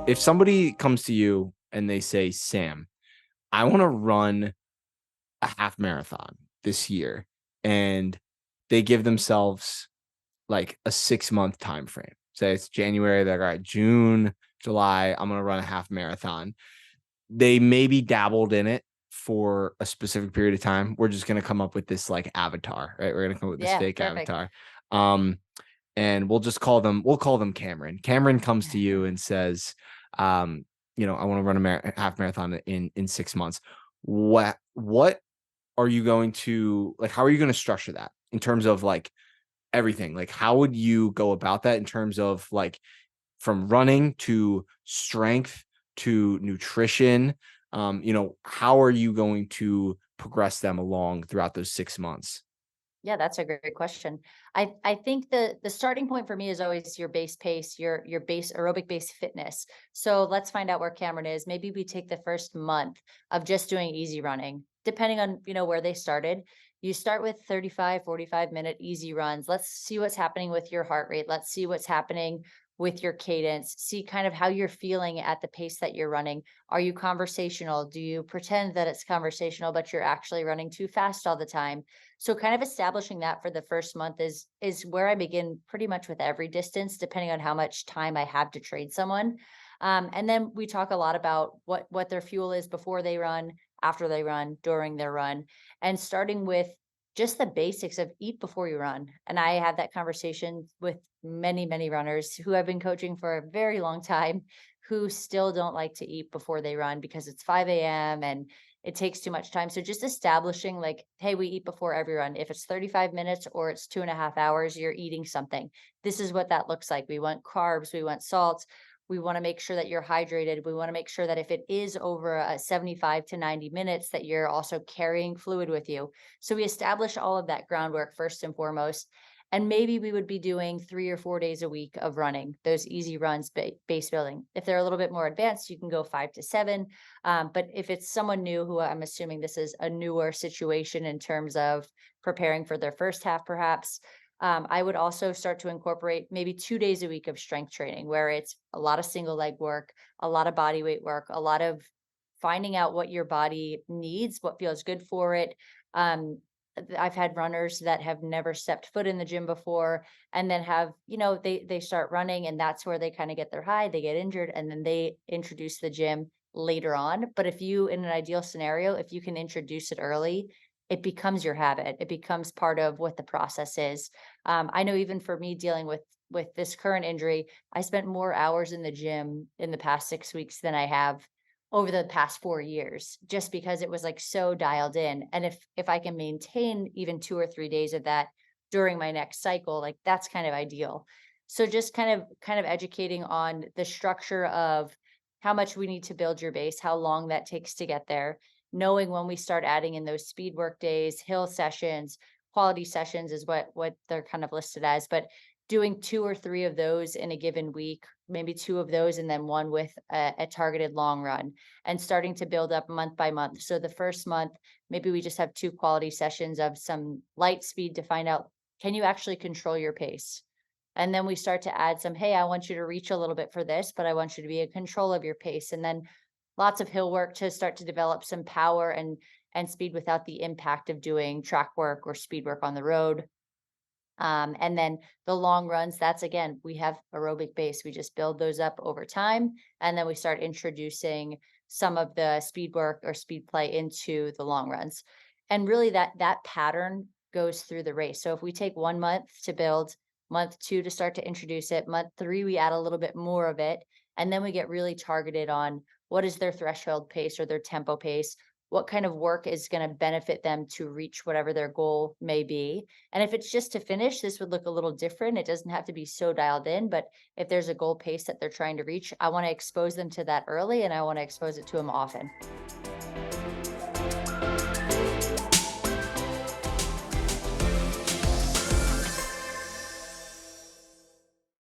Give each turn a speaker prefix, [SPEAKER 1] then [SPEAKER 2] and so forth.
[SPEAKER 1] If somebody comes to you and they say, Sam, I want to run a half marathon this year, and they give themselves like a 6-month time frame. Say it's January, they're like, all right, June, July, I'm gonna run a half marathon. They maybe dabbled in it for a specific period of time. We're just gonna come up with this like avatar, right? We're gonna come up with this
[SPEAKER 2] Yeah,
[SPEAKER 1] fake
[SPEAKER 2] perfect.
[SPEAKER 1] avatar. Um, and we'll call them Cameron. Cameron comes to you and says, um, I want to run a half marathon in 6 months. What are you going to like? How are you going to structure that in terms of like everything? Like, how would you go about that in terms of like from running to strength to nutrition? How are you going to progress them along throughout those 6 months?
[SPEAKER 2] Yeah, that's a great question. I think the starting point for me is always your base pace, your base aerobic base fitness. So let's find out where Cameron is. Maybe we take the first month of just doing easy running, depending on, where they started. You start with 35, 45-minute easy runs. Let's see what's happening with your heart rate. Let's see what's happening with your cadence. See kind of how you're feeling at the pace that you're running. Are you conversational? Do you pretend that it's conversational, but you're actually running too fast all the time? So kind of establishing that for the first month is where I begin pretty much with every distance, depending on how much time I have to trade someone. And then we talk a lot about what their fuel is before they run, after they run, during their run, and starting with just the basics of eat before you run. And I have that conversation with many, many runners who I've been coaching for a very long time who still don't like to eat before they run because it's 5 a.m. and it takes too much time. So just establishing like, hey, we eat before every run. If it's 35 minutes or it's 2.5 hours, you're eating something. This is what that looks like. We want carbs, we want salts. We want to make sure that you're hydrated. We want to make sure that if it is over 75 to 90 minutes, that you're also carrying fluid with you. So we establish all of that groundwork first and foremost. And maybe we would be doing 3 or 4 days a week of running those easy runs, base building. If they're a little bit more advanced, you can go 5 to 7. But if it's someone new, who I'm assuming this is a newer situation in terms of preparing for their first half, perhaps, I would also start to incorporate maybe 2 days a week of strength training, where it's a lot of single leg work, a lot of body weight work, a lot of finding out what your body needs, what feels good for it. Um, I've had runners that have never stepped foot in the gym before, and then have, they start running, and that's where they kind of get their high, they get injured, and then they introduce the gym later on. But if you, in an ideal scenario, if you can introduce it early, it becomes your habit. It becomes part of what the process is. I know even for me dealing with this current injury, I spent more hours in the gym in the past 6 weeks than I have over the past 4 years, just because it was like so dialed in. And if I can maintain even 2 or 3 days of that during my next cycle, like that's kind of ideal. So just kind of educating on the structure of how much we need to build your base, how long that takes to get there, knowing when we start adding in those speed work days, hill sessions, quality sessions is what they're kind of listed as, but doing 2 or 3 of those in a given week, maybe 2 of those, and then one with a targeted long run, and starting to build up month by month. So the first month, maybe we just have 2 quality sessions of some light speed to find out, can you actually control your pace? And then we start to add some, hey, I want you to reach a little bit for this, but I want you to be in control of your pace. And then lots of hill work to start to develop some power and speed without the impact of doing track work or speed work on the road. And then the long runs, that's again, we have aerobic base. We just build those up over time. And then we start introducing some of the speed work or speed play into the long runs. And really that pattern goes through the race. So if we take 1 month to build, month two to start to introduce it, month three, we add a little bit more of it. And then we get really targeted on what is their threshold pace or their tempo pace, what kind of work is going to benefit them to reach whatever their goal may be. And if it's just to finish, this would look a little different. It doesn't have to be so dialed in, but if there's a goal pace that they're trying to reach, I want to expose them to that early, and I want to expose it to them often.